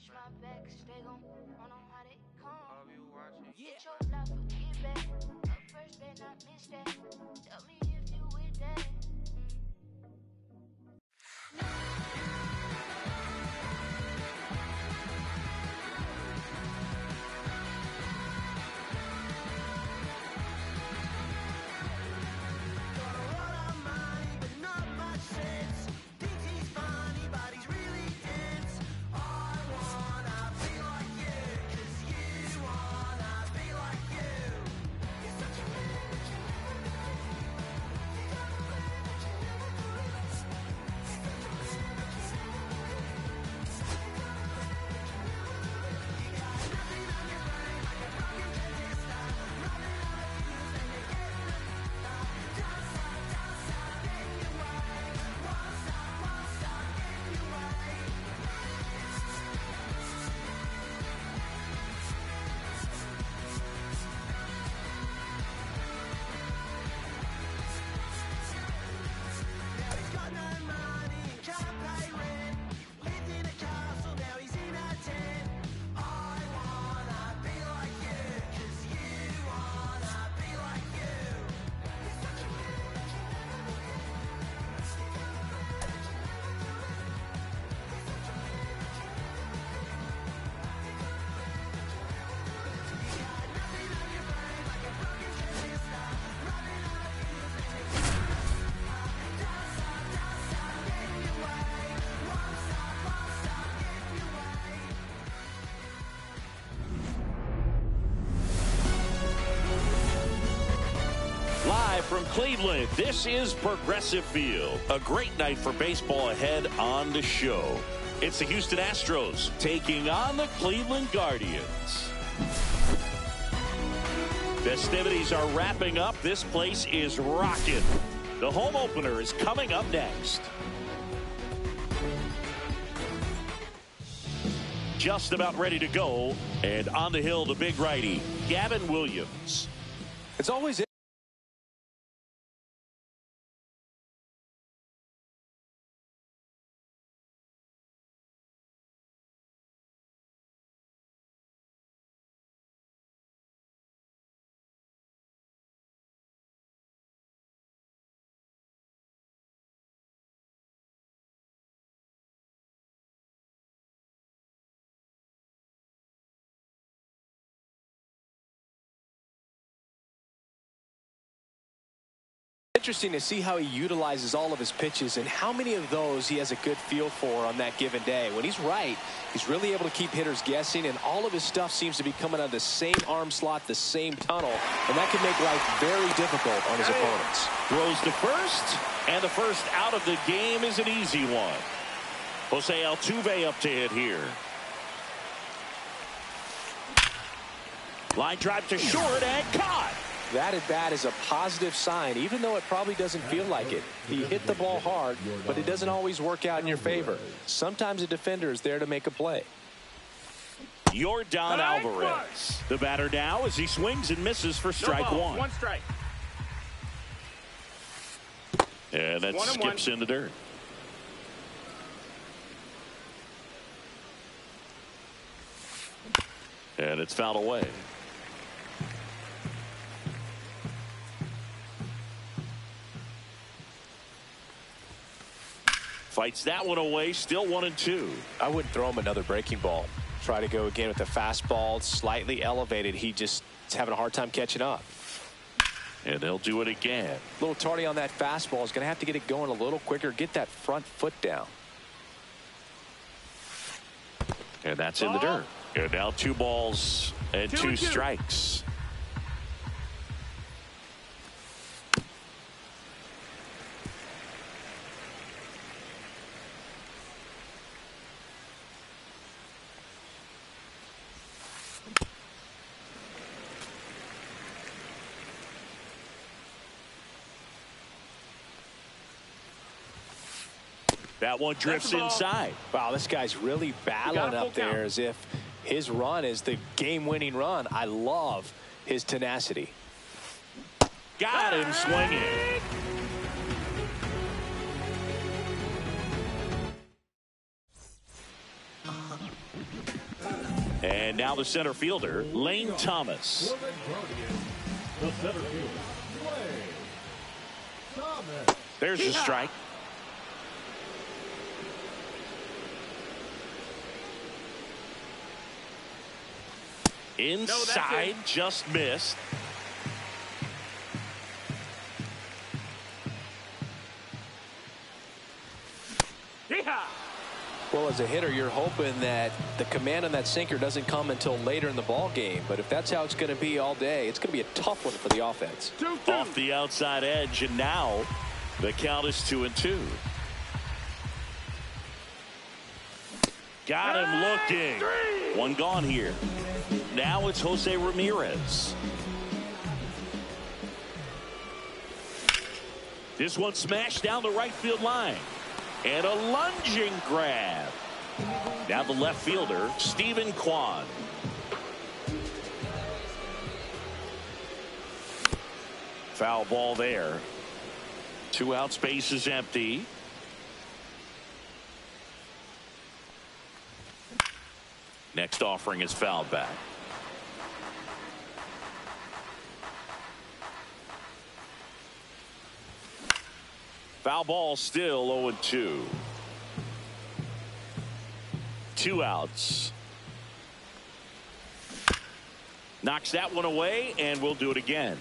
watch my back, they gon' run on how they come. All of you watching. Yeah. Get your life or get back. Up first, better not miss that. Tell me if you with that. From Cleveland, this is Progressive Field. A great night for baseball ahead on the show. It's the Houston Astros taking on the Cleveland Guardians. Festivities are wrapping up. This place is rocking. The home opener is coming up next. Just about ready to go. And on the hill, the big righty, Gavin Williams. It's always interesting to see how he utilizes all of his pitches and how many of those he has a good feel for on that given day. When he's right, he's really able to keep hitters guessing, and all of his stuff seems to be coming out of the same arm slot, the same tunnel, and that can make life very difficult on his opponents. Throws to first, and the first out of the game is an easy one. Jose Altuve up to hit here. Line drive to short and caught. That at bat is a positive sign, even though it probably doesn't feel like it. He hit the ball hard, but it doesn't always work out in your favor. Sometimes a defender is there to make a play. Yordan Alvarez. The batter now as he swings and misses for strike one. One strike. And that skips in the dirt. And it's fouled away. Fights that one away, still 1-2. I wouldn't throw him another breaking ball. Try to go again with the fastball, slightly elevated. He just is having a hard time catching up. And they'll do it again. A little tardy on that fastball. Is going to have to get it going a little quicker, get that front foot down. And that's in the dirt. And now 2 balls and 2 strikes. That one drifts inside. Wow, this guy's really battling up there as if his run is the game-winning run. I love his tenacity. Got him swinging. And now the center fielder, Lane Thomas. The center fielder, Lane Thomas. There's the strike. Inside, just missed. Well, as a hitter, you're hoping that the command on that sinker doesn't come until later in the ball game. But if that's how it's going to be all day, it's going to be a tough one for the offense. Off the outside edge, and now the count is 2-2. Got him looking. One gone here. Now it's Jose Ramirez. This one smashed down the right field line. And a lunging grab. Now the left fielder, Stephen Kwan. Foul ball there. 2 out, space is empty. Next offering is fouled back. Foul ball, still 0-2. 2 outs. Knocks that one away, and we'll do it again.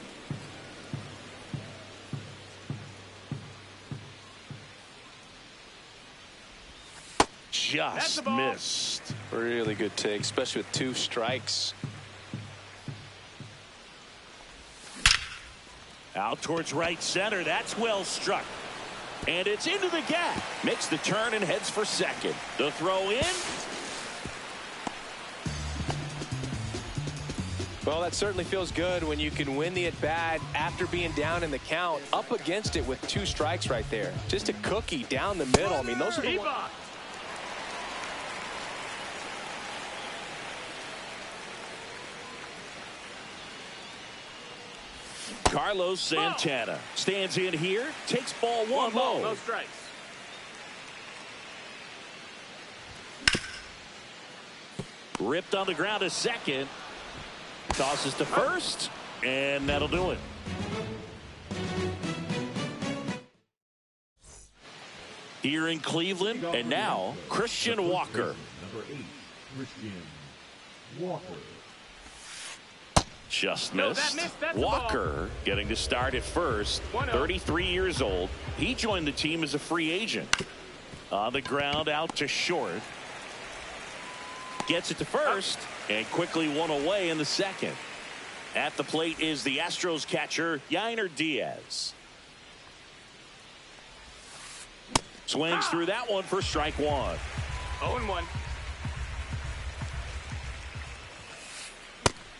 Just missed. Really good take, especially with 2 strikes. Out towards right center. That's well struck. And it's into the gap. Makes the turn and heads for second. The throw in. Well, that certainly feels good when you can win the at-bat after being down in the count. Up against it with 2 strikes right there. Just a cookie down the middle. I mean, those are the ones. Carlos Santana stands in here, takes ball 1 low. No strikes. Ripped on the ground to second. Tosses to first, and that'll do it. Here in Cleveland, and now Christian Walker. Number 8, Christian Walker. Just missed. Walker getting to start at first. 33 years old. He joined the team as a free agent. On the ground, out to short. Gets it to first, and quickly one away in the second. At the plate is the Astros catcher, Yainer Diaz. Swings through that one for strike 1. 0-1.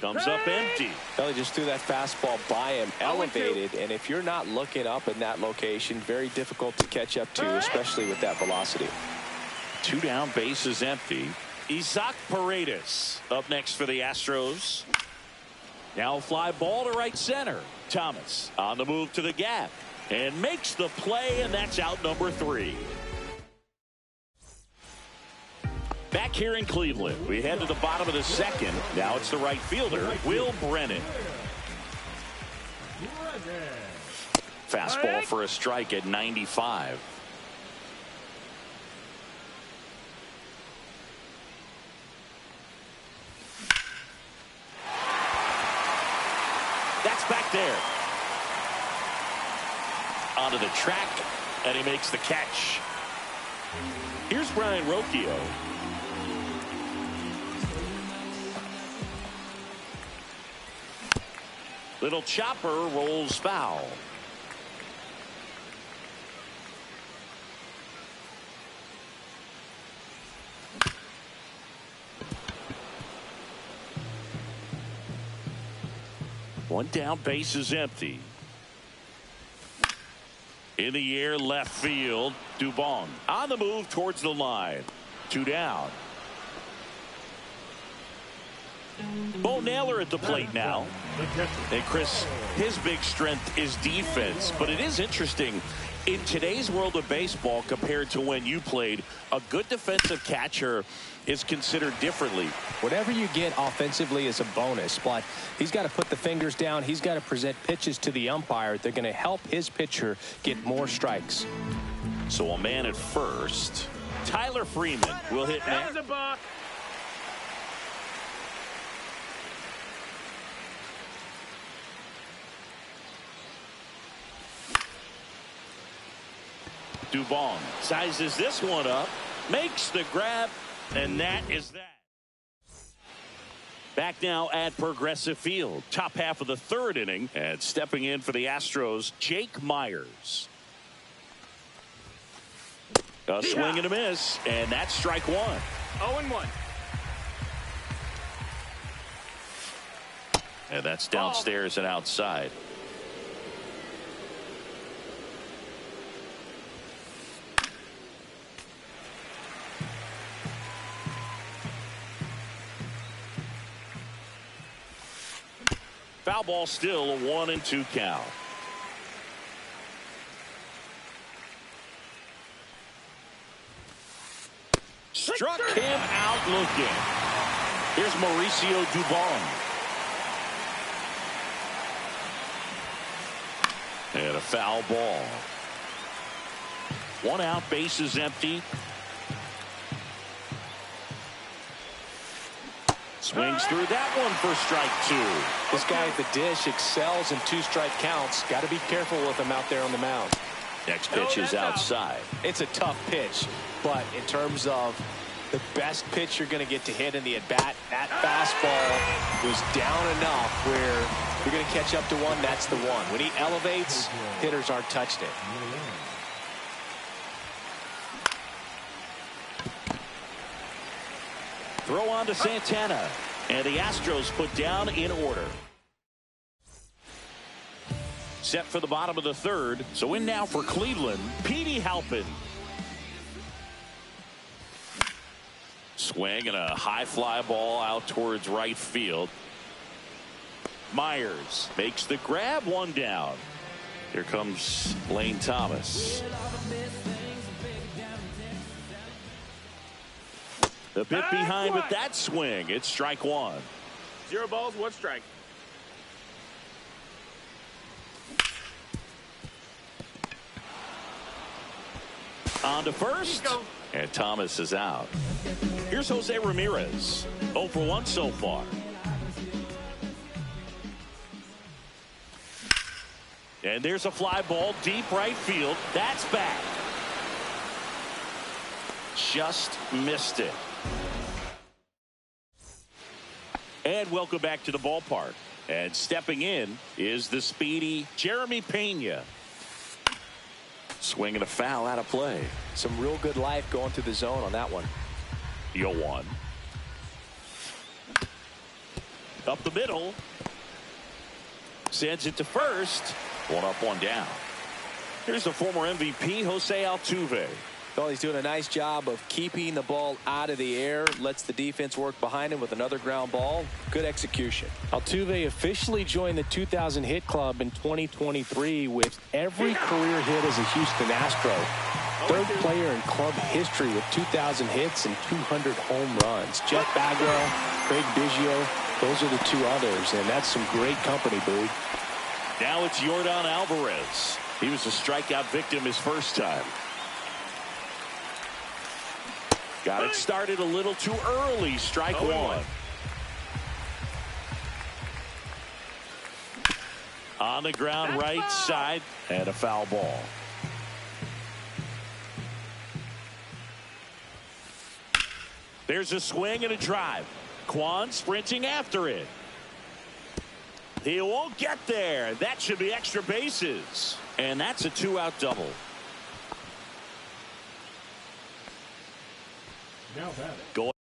Comes up empty. Belly just threw that fastball by him, elevated, and if you're not looking up in that location, very difficult to catch up to, especially with that velocity. 2 down, bases empty. Isaac Paredes up next for the Astros. Now a fly ball to right center. Thomas on the move to the gap and makes the play, and that's out number 3. Back here in Cleveland, we head to the bottom of the second. Now it's the right fielder, Will Brennan. Fastball for a strike at 95. That's back there. Onto the track, and he makes the catch. Here's Brian Rocchio. Little chopper rolls foul. One down, base is empty. In the air, left field. Dubon on the move towards the line. 2 down. Bo Naylor at the plate now. And Chris, his big strength is defense, but it is interesting. In today's world of baseball, compared to when you played, a good defensive catcher is considered differently. Whatever you get offensively is a bonus, but he's got to put the fingers down. He's got to present pitches to the umpire. They're going to help his pitcher get more strikes. So a man at first. Tyler Freeman will hit next. Dubon sizes this one up, makes the grab, and that is that. Back now at Progressive Field, top half of the third inning, and stepping in for the Astros, Jake Myers. A swing and a miss, and that's strike one. 0-1. And that's downstairs and outside. Foul ball, still a 1-2 count. Struck him out looking. Here's Mauricio Dubon. And a foul ball. 1 out, bases empty. Swings through that one for strike 2. This guy at the dish excels in 2-strike counts. Got to be careful with him out there on the mound. Next pitch is outside. It's a tough pitch, but in terms of the best pitch you're going to get to hit in the at-bat, that fastball was down enough where you're going to catch up to one. That's the one. When he elevates, hitters aren't touching it. Throw on to Santana, and the Astros put down in order. Set for the bottom of the third. So in now for Cleveland, Petey Halpin. Swing and a high fly ball out towards right field. Myers makes the grab, 1 down. Here comes Lane Thomas. A bit behind with that swing. It's strike 1. 0 balls, 1 strike. On to first, and Thomas is out. Here's Jose Ramirez. 0 for 1 so far. And there's a fly ball deep right field. That's back. Just missed it. And welcome back to the ballpark. And stepping in is the speedy Jeremy Pena. Swinging a foul out of play. Some real good life going through the zone on that one. 0-1. Up the middle. Sends it to first. 1 up, 1 down. Here's the former MVP, Jose Altuve. Well, he's doing a nice job of keeping the ball out of the air. Lets the defense work behind him with another ground ball. Good execution. Altuve officially joined the 2,000 hit club in 2023 with every career hit as a Houston Astro. Third player in club history with 2,000 hits and 200 home runs. Jeff Bagwell, Craig Biggio, those are the 2 others, and that's some great company, Boog. Now it's Yordan Alvarez. He was a strikeout victim his first time. Got it started a little too early. Strike 1. On the ground, right side, and a foul ball. There's a swing and a drive. Kwan sprinting after it. He won't get there. That should be extra bases. And that's a 2-out double. Now batting. Go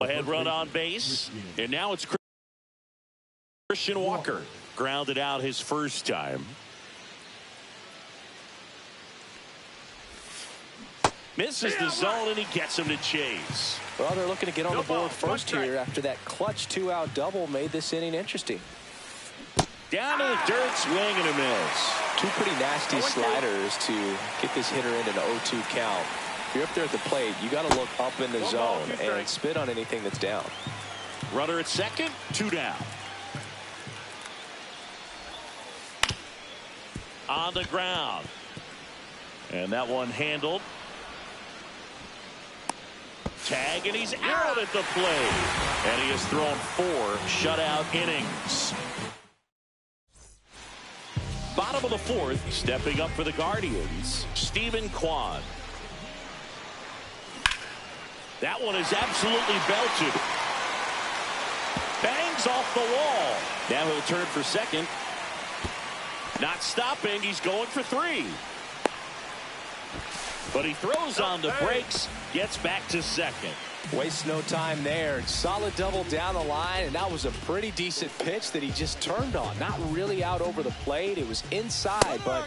Ahead run on base, and now it's Christian Walker. Grounded out his first time. Misses the zone, and he gets him to chase. Well, they're looking to get on the board first here after that clutch 2-out double made this inning interesting. Down to the dirt, swing and a miss. Two pretty nasty sliders to get this hitter into an 0-2 count. If you're up there at the plate, you got to look up in the zone and spit on anything that's down. Runner at second, 2 down. On the ground. And that one handled. Tag, and he's out at the plate. And he has thrown 4 shutout innings. Bottom of the 4th, stepping up for the Guardians, Stephen Kwan. That one is absolutely belted. Bangs off the wall. Now he'll turn for second. Not stopping. He's going for 3. But he throws on the brakes. Gets back to second. Wastes no time there. Solid double down the line, and that was a pretty decent pitch that he just turned on. Not really out over the plate. It was inside, but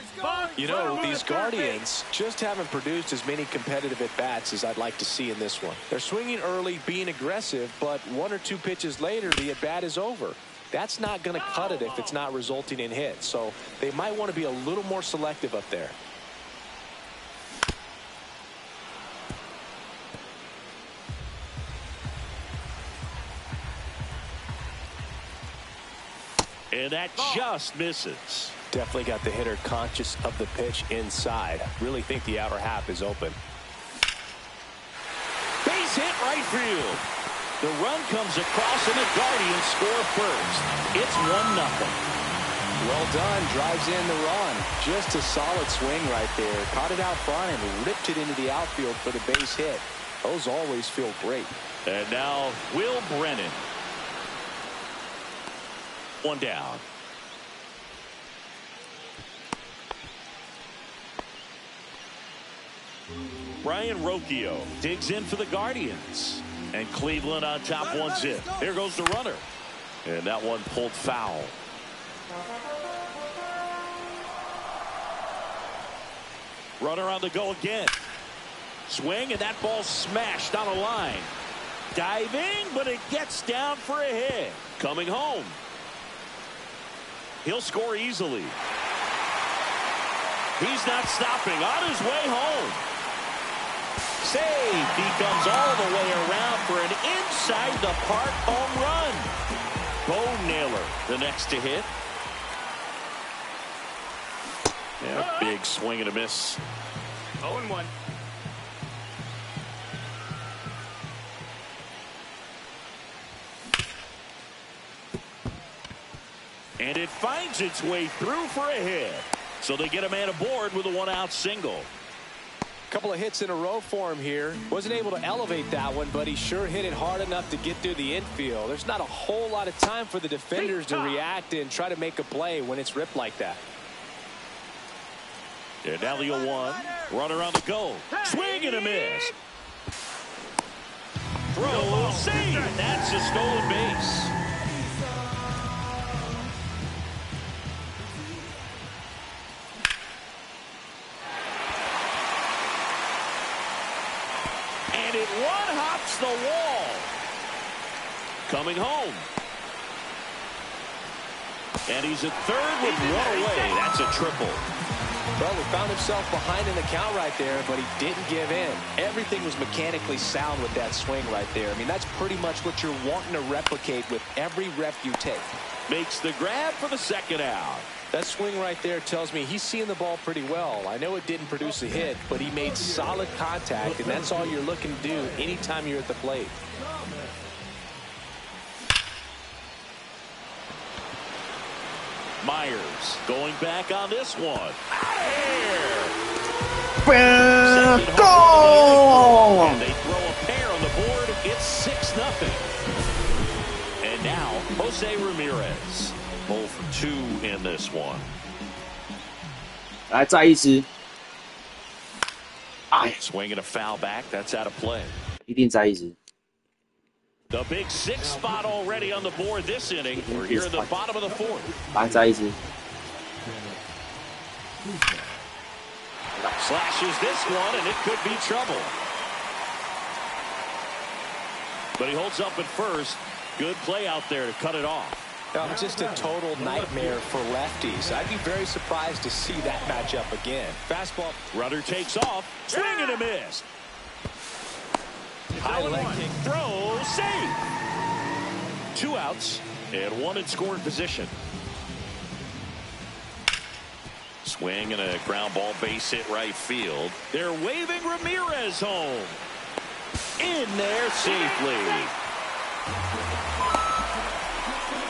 you know, these Guardians just haven't produced as many competitive at-bats as I'd like to see in this one. They're swinging early, being aggressive, but 1 or 2 pitches later, the at-bat is over. That's not going to cut it if it's not resulting in hits. So they might want to be a little more selective up there. And that just misses. Definitely got the hitter conscious of the pitch inside. Really think the outer half is open. Base hit right field. The run comes across and the Guardians score first. It's 1-0. Well done. Drives in the run. Just a solid swing right there. Caught it out front and ripped it into the outfield for the base hit. Those always feel great. And now Will Brennan. 1 down. Brian Rocchio digs in for the Guardians. And Cleveland on top 1-0. There goes the runner. And that one pulled foul. Runner on the go again. Swing, and that ball smashed on a line. Diving, but it gets down for a hit. Coming home. He'll score easily. He's not stopping. On his way home. Save. He comes all the way around for an inside the park home run. Bo Naylor, the next to hit. Yeah, big swing and a miss. 0-1. And it finds its way through for a hit. So they get a man aboard with a 1-out single. Couple of hits in a row for him here. Wasn't able to elevate that one, but he sure hit it hard enough to get through the infield. There's not a whole lot of time for the defenders to react and try to make a play when it's ripped like that. And now the 0-1. Runner on the go. Swing and a miss. Throw, save. That's a stolen base. And it one-hops the wall. Coming home. And he's at third with 1 away. That's a triple. Well, he found himself behind in the count right there, but he didn't give in. Everything was mechanically sound with that swing right there. I mean, that's pretty much what you're wanting to replicate with every rep you take. Makes the grab for the 2nd out. That swing right there tells me he's seeing the ball pretty well. I know it didn't produce a hit, but he made solid contact, and that's all you're looking to do anytime you're at the plate. Myers going back on this one. Goal! And they throw a pair on the board. It's 6-0. And now Jose Ramirez. 0 for 2 in this one. 来再一支，哎， Swinging a foul back. That's out of play. 一定再一支。The big 6 spot already on the board this inning. We're here in the bottom of the 4th. 摆在一起。 Slashes this one, and it could be trouble. But he holds up at first. Good play out there to cut it off. Just a total nightmare for lefties. I'd be very surprised to see that matchup again. Fastball. Runner takes off. Swing and a miss. High leg kick. Throw. Save. 2 outs and 1 in scoring position. Swing and a ground ball, base hit right field. They're waving Ramirez home. In there safely.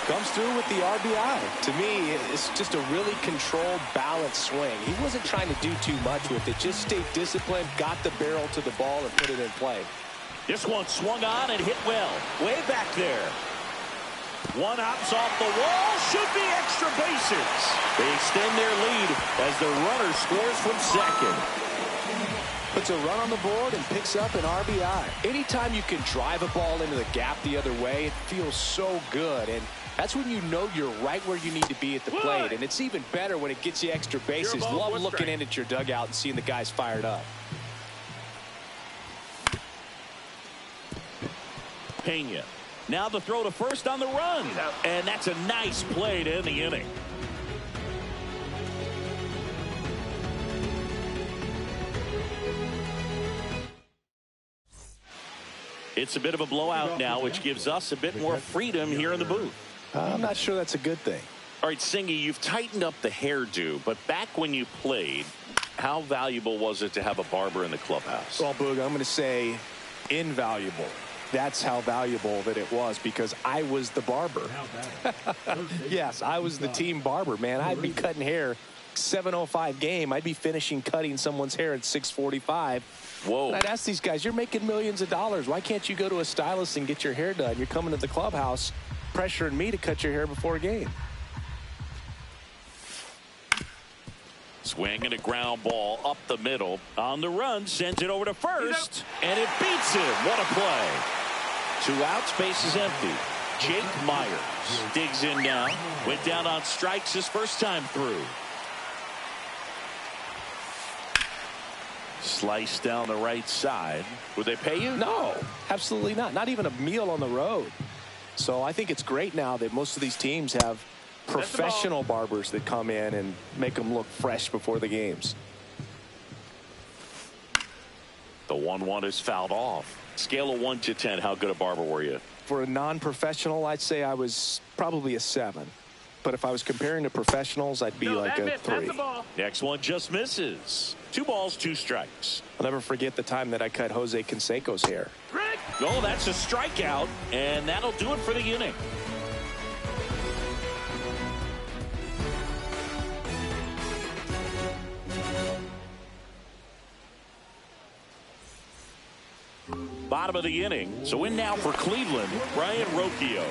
Comes through with the RBI. To me, it's just a really controlled, balanced swing. He wasn't trying to do too much with it. Just stayed disciplined, got the barrel to the ball, and put it in play. This one swung on and hit well. Way back there. 1 hops off the wall. Should be extra bases. They extend their lead as the runner scores from second. Puts a run on the board and picks up an RBI. Anytime you can drive a ball into the gap the other way, it feels so good. And that's when you know you're right where you need to be at the plate. And it's even better when it gets you extra bases. Love looking in at your dugout and seeing the guys fired up. Pena. Now the throw to first on the run. And that's a nice play to end the inning. It's a bit of a blowout now, which gives us a bit more freedom here in the booth. I'm not sure that's a good thing. All right, Singy, you've tightened up the hairdo, but back when you played, how valuable was it to have a barber in the clubhouse? Well, Boog, I'm going to say invaluable. That's how valuable that it was, because I was the barber. Yes, I was the team barber, man. I'd be cutting hair 7:05 game. I'd be finishing cutting someone's hair at 6:45. Whoa. And I'd ask these guys, you're making millions of dollars. Why can't you go to a stylist and get your hair done? You're coming to the clubhouse pressuring me to cut your hair before a game. Swing and a ground ball up the middle. On the run, sends it over to first, and it beats him. What a play. 2 outs, base is empty. Jake Myers digs in now. Went down on strikes his first time through. Slice down the right side. Would they pay you? No, absolutely not. Not even a meal on the road. So I think it's great now that most of these teams have professional barbers that come in and make them look fresh before the games. The 1-1 is fouled off. Scale of 1 to 10, how good a barber were you? For a non-professional, I'd say I was probably a 7. But if I was comparing to professionals, I'd be like a 3. Next one just misses. 2 balls, 2 strikes. I'll never forget the time that I cut Jose Canseco's hair. Oh, that's a strikeout, and that'll do it for the inning. Bottom of the inning. So in now for Cleveland, Brian Rocchio.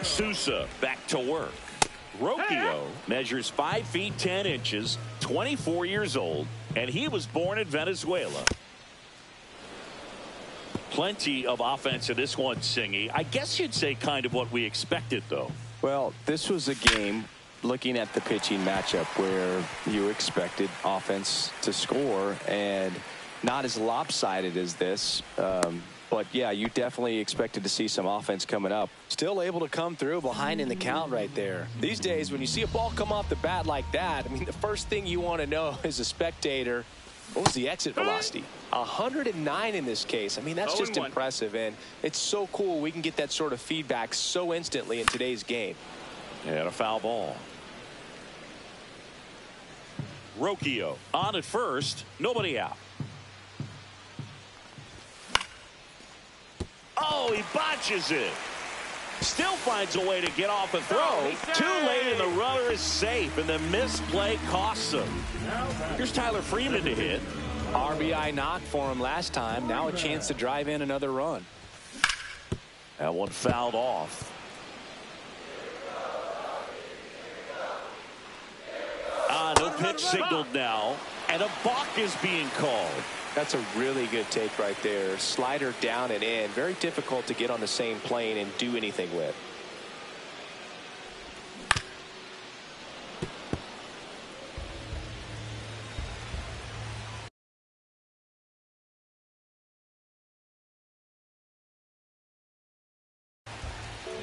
Sousa back to work. Rocchio measures 5 feet 10 inches, 24 years old, and he was born in Venezuela. Plenty of offense in this one, Singy. I guess you'd say kind of what we expected, though. Well, this was a game, looking at the pitching matchup, where you expected offense to score, and not as lopsided as this. But, yeah, you definitely expected to see some offense coming up. Still able to come through behind in the count right there. These days, when you see a ball come off the bat like that, I mean, the first thing you want to know as a spectator, what was the exit velocity? 109 in this case. I mean, that's just impressive, and it's so cool we can get that sort of feedback so instantly in today's game. And a foul ball. Rocchio on at first, nobody out. Oh, he botches it. Still finds a way to get off a throw. Too late, and the runner is safe, and the misplay costs him. Here's Tyler Freeman to hit. RBI knock for him last time. Now a chance to drive in another run. That one fouled off. No pitch signaled now, and a balk is being called. That's a really good take right there. Slider down and in. Very difficult to get on the same plane and do anything with.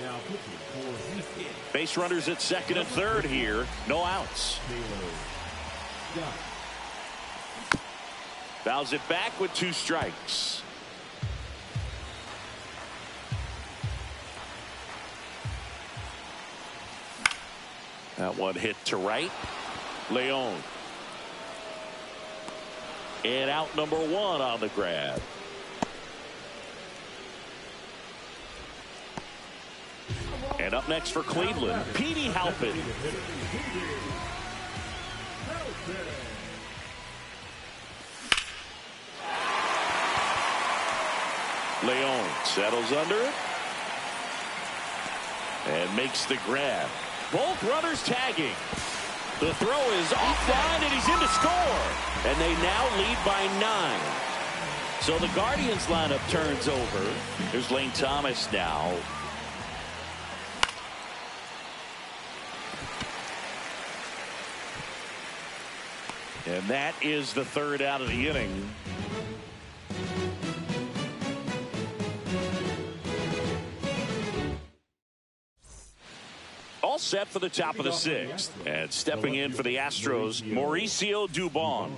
Now pitching for Houston. Base runners at second and third here. No outs. Fouls it back with 2 strikes. That one hit to right. Leon. And out number 1 on the grab. And up next for Cleveland, Petey Halpin. Leon settles under it and makes the grab. Both runners tagging. The throw is offline and he's in to score. And they now lead by 9. So the Guardians lineup turns over. Here's Lane Thomas now. And that is the 3rd out of the inning. All set for the top of the 6th. And stepping in for the Astros, Mauricio Dubon.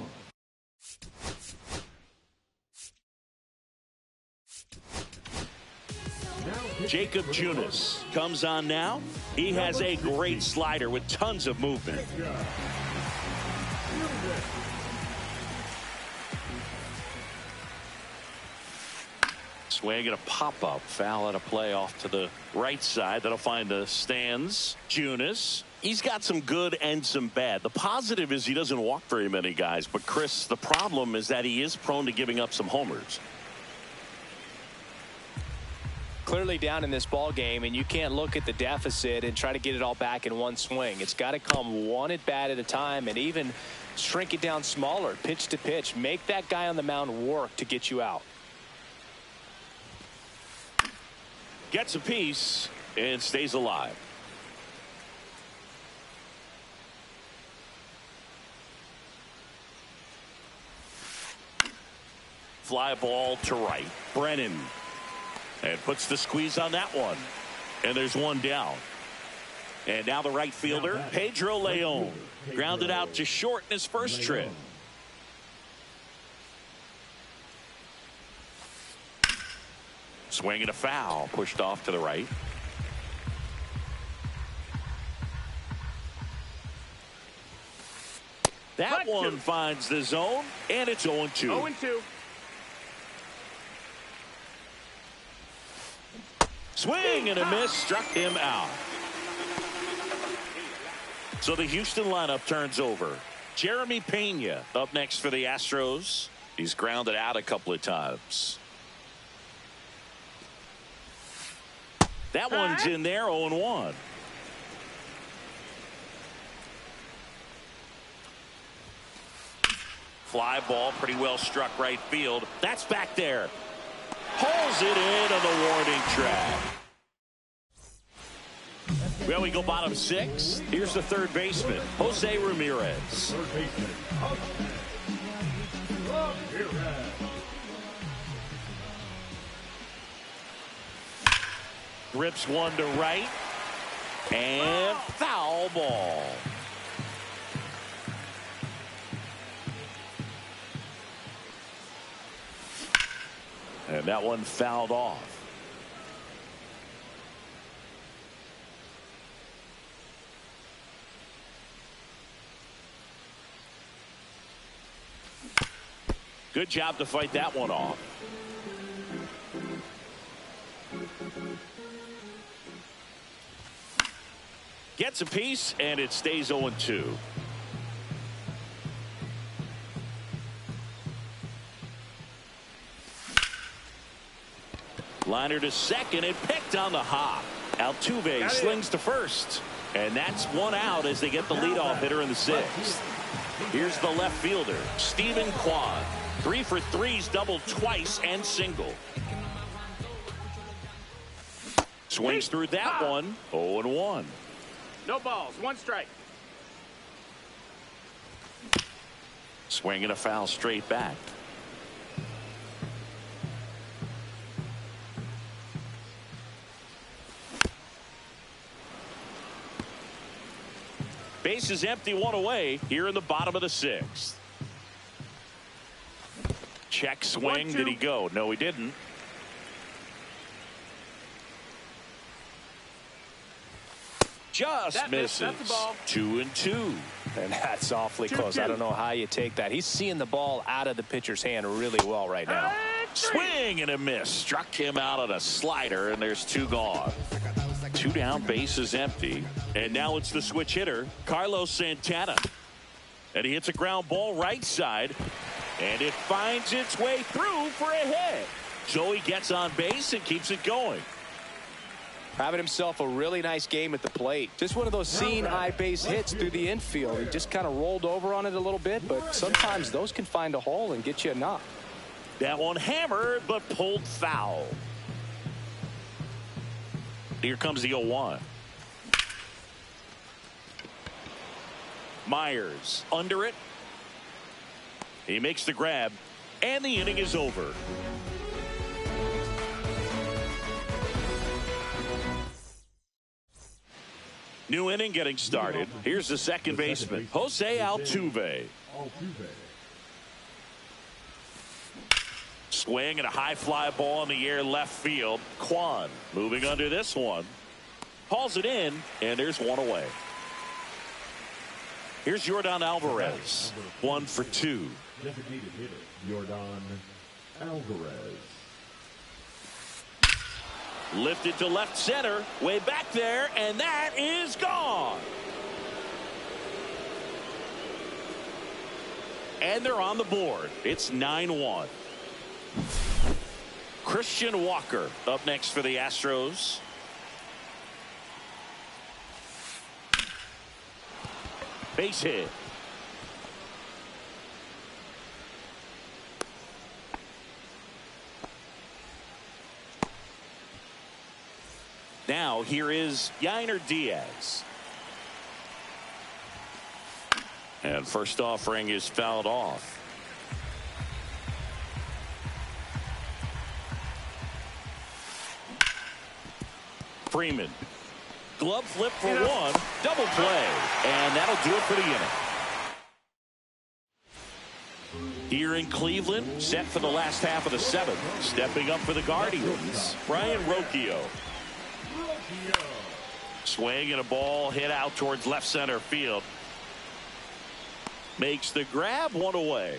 Jacob Junis comes on now. He has a great slider with tons of movement. Swing and a pop-up. Foul and a play off to the right side. That'll find the stands. Junis. He's got some good and some bad. The positive is he doesn't walk very many guys. But, Chris, the problem is that he is prone to giving up some homers. Clearly down in this ball game, and you can't look at the deficit and try to get it all back in one swing. It's got to come one at bat at a time, and even shrink it down smaller, pitch to pitch. Make that guy on the mound work to get you out. Gets a piece and stays alive. Fly ball to right. Brennan. And puts the squeeze on that one. And there's one down. And now the right fielder, Pedro Leon. Grounded out to short in his first trip. Swing and a foul. Pushed off to the right. That one finds the zone, and it's 0-2. 0-2. Swing and a miss, struck him out. So the Houston lineup turns over. Jeremy Pena up next for the Astros. He's grounded out a couple of times. That one's in there, 0-1. Fly ball, pretty well struck right field. That's back there. Pulls it in on the warning track. Well, we go bottom 6. Here's the third baseman, Jose Ramirez. Third baseman, Ramirez. Rips one to right. And foul ball. And that one fouled off. Good job to fight that one off. Gets a piece, and it stays 0-2. Liner to second and picked on the hop. Altuve slings to first. And that's one out as they get the leadoff hitter in the 6th. Here's the left fielder, Stephen Kwan. 3 for 3's doubled twice and single. Swings through that one. 0-1. No balls. 1 strike. Swinging a foul straight back. Base is empty, 1 away here in the bottom of the 6th. Check swing. Did he go? No, he didn't. Just misses. That's the ball. 2-2. And that's awfully close. I don't know how you take that. He's seeing the ball out of the pitcher's hand really well right now. Swing and a miss. Struck him out on a slider, and there's 2 gone. 2 down, base is empty. And now it's the switch hitter, Carlos Santana. And he hits a ground ball right side. And it finds its way through for a hit. So he gets on base and keeps it going. Having himself a really nice game at the plate. Just one of those seeing eye base hits through the infield. He just kind of rolled over on it a little bit, but sometimes those can find a hole and get you a knock. That one hammered, but pulled foul. Here comes the 0-1. Myers under it. He makes the grab, and the inning is over. New inning getting started. Here's the second baseman, Jose Altuve. Swing and a high fly ball in the air left field. Kwan moving under this one. Hauls it in, and there's 1 away. Here's Yordan Alvarez. 1 for 2. Designated hitter, Yordan Alvarez. Lifted to left center, way back there, and that is gone. And they're on the board. It's 9-1. Christian Walker up next for the Astros. Base hit. Now here is Yainer Diaz. And first offering is fouled off. Freeman. Glove flip for 1. Double play. And that'll do it for the inning. Here in Cleveland, set for the last half of the 7th. Stepping up for the Guardians, Brian Rocchio. Swing and a ball hit out towards left center field. Makes the grab, 1 away.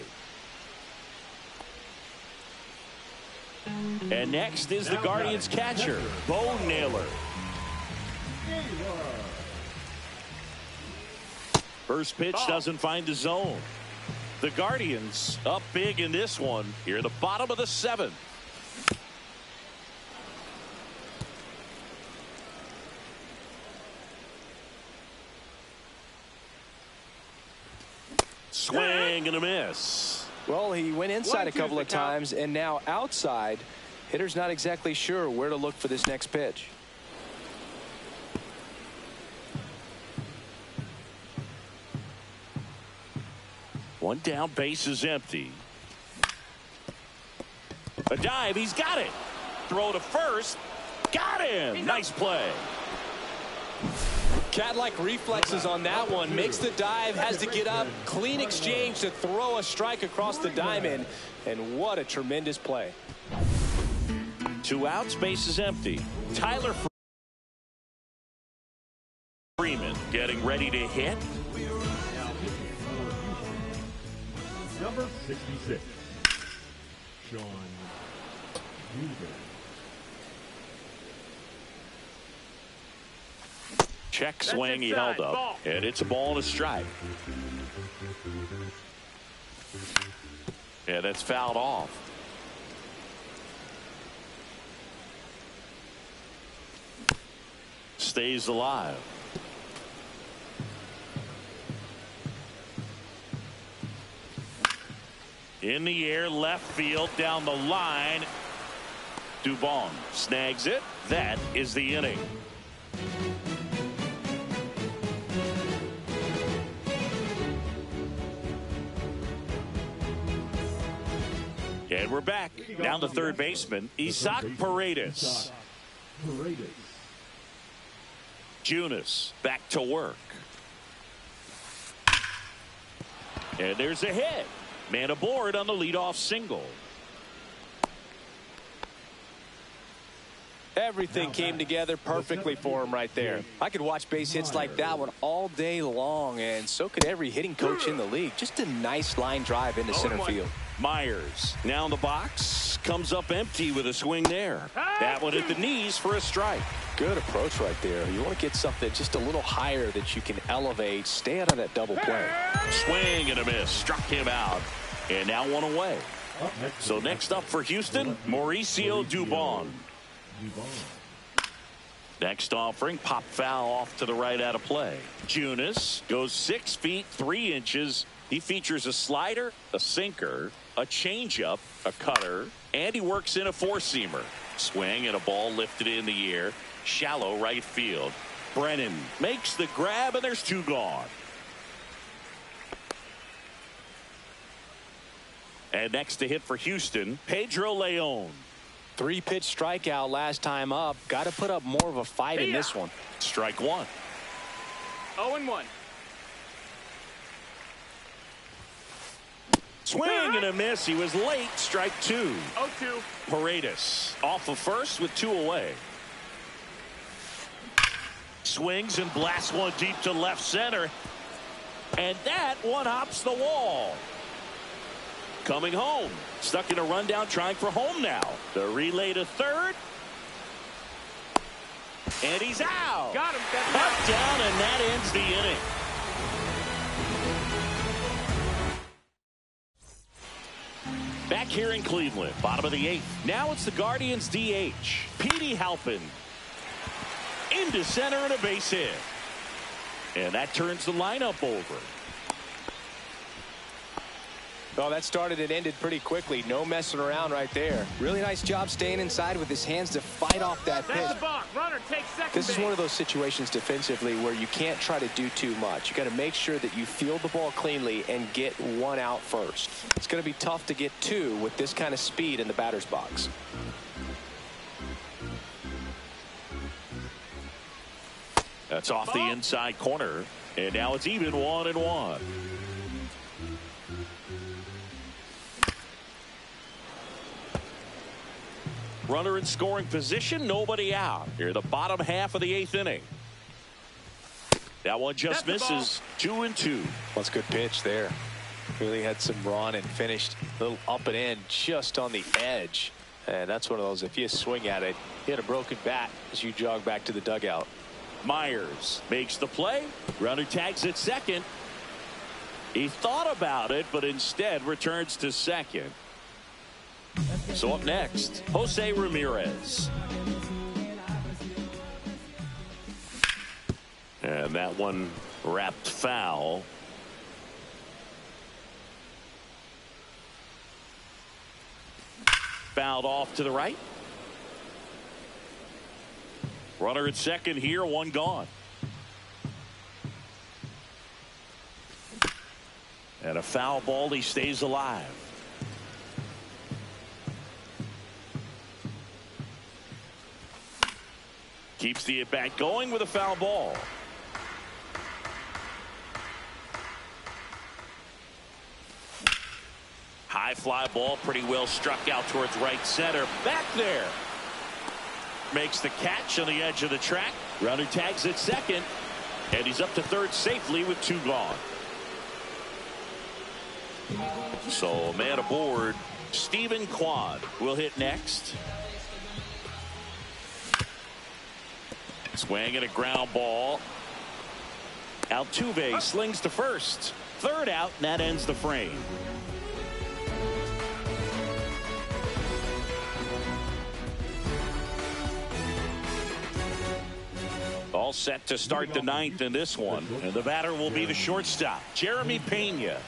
And next is the Guardians catcher, Bo Naylor. First pitch doesn't find the zone. The Guardians up big in this one here at the bottom of the 7th. Swing and a miss. Well, he went inside a couple of times, and now outside. Hitter's not exactly sure where to look for this next pitch. One down, base is empty. A dive, he's got it. Throw to first. Got him. Nice play. Cat-like reflexes on that one. Makes the dive, has to get up. Clean exchange to throw a strike across the diamond. And what a tremendous play. 2 outs, base is empty. Tyler Freeman getting ready to hit. Number 66, Sean Huber. Check swing, he held up. And it's a ball and a strike. Yeah, that's fouled off. Stays alive. In the air, left field, down the line. Dubon snags it. That is the inning. And we're back. Down to third baseman, Isaac Paredes. Junis back to work. And there's a hit. Man aboard on the leadoff single. Everything came together perfectly for him right there. I could watch base hits like that one all day long, and so could every hitting coach in the league. Just a nice line drive into center field. Myers now in the box, comes up empty with a swing there. That one at the knees for a strike. Good approach right there. You want to get something just a little higher that you can elevate. Stay out of that double play. Swing and a miss. Struck him out. And now one away. So next up for Houston, Mauricio Dubon. Next offering, pop foul off to the right out of play. Junis goes 6 feet 3 inches. He features a slider, a sinker, a changeup, a cutter, and he works in a four-seamer. Swing and a ball lifted in the air. Shallow right field. Brennan makes the grab, and there's 2 gone. And next to hit for Houston, Pedro Leon. 3-pitch strikeout last time up. Got to put up more of a fight in this one. Strike 1. 0-1. Swing and a miss. He was late. Strike 2. 0-2. Paredes off of first with 2 away. Swings and blasts one deep to left center. And that one hops the wall. Coming home. Stuck in a rundown, trying for home now. The relay to third. And he's out. Got him. Cut down, and that ends the inning. Back here in Cleveland, bottom of the 8th. Now it's the Guardians DH, Petey Halpin. Into center and a base hit. And that turns the lineup over. Oh, that started and ended pretty quickly. No messing around right there. Really nice job staying inside with his hands to fight off that pitch. That's the balk. Runner takes second This is base. one of those situations defensively where you can't try to do too much. You got to make sure that you field the ball cleanly and get 1 out first. It's going to be tough to get 2 with this kind of speed in the batter's box. That's off the inside corner. And now it's even 1-1. Runner in scoring position, nobody out. Here, the bottom half of the 8th inning. That one just misses. 2-2. That's a good pitch there. Really had some run and finished a little up and in just on the edge. And that's one of those, if you swing at it, hit a broken bat as you jog back to the dugout. Myers makes the play. Runner tags at second. He thought about it, but instead returns to second. So up next, Jose Ramirez. And that one wrapped foul. Fouled off to the right. Runner at second here, 1 gone. And a foul ball, he stays alive. Keeps the at-bat going with a foul ball. High fly ball, pretty well struck out towards right center. Back there. Makes the catch on the edge of the track. Runner tags at second. And he's up to third safely with 2 gone. So man aboard. Stephen Quad will hit next. Swing and a ground ball. Altuve slings to first. 3rd out, and that ends the frame. All set to start the 9th in this one. And the batter will be the shortstop, Jeremy Pena.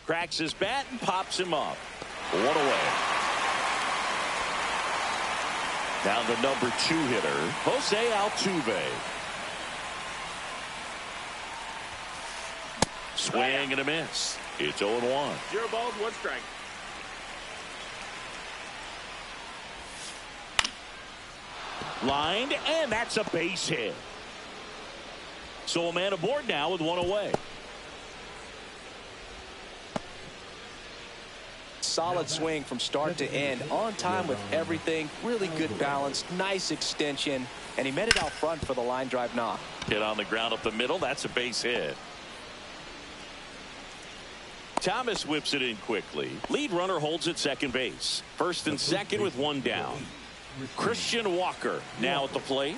Cracks his bat and pops him up. 1 away. Now the number 2 hitter, Jose Altuve. Swing and a miss. It's 0-1. 0 balls, 1 strike. Lined, and that's a base hit. So a man aboard now with 1 away. Solid swing from start to end, on time with everything, really good balance, nice extension, and he met it out front for the line drive knock. Hit on the ground up the middle, that's a base hit. Thomas whips it in quickly. Lead runner holds at second base. First and second with 1 down. Christian Walker now at the plate.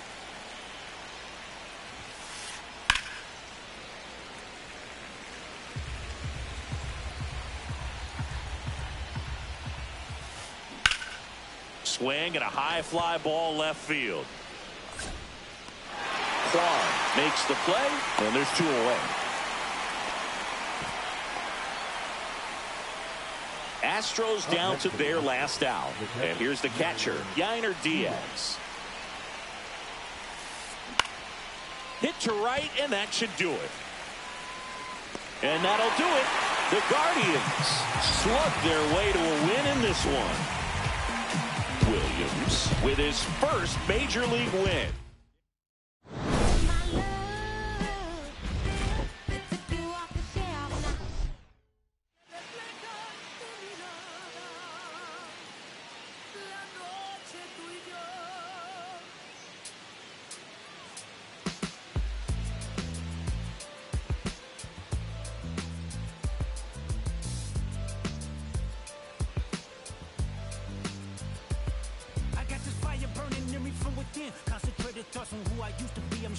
Swing and a high fly ball left field. Kwan makes the play, and there's 2 away. Astros down to their last out. And here's the catcher, Yainer Diaz. Hit to right, and that should do it. And that'll do it. The Guardians slug their way to a win in this one. Williams with his first major league win. Concentrated thoughts on who I used to be. I'm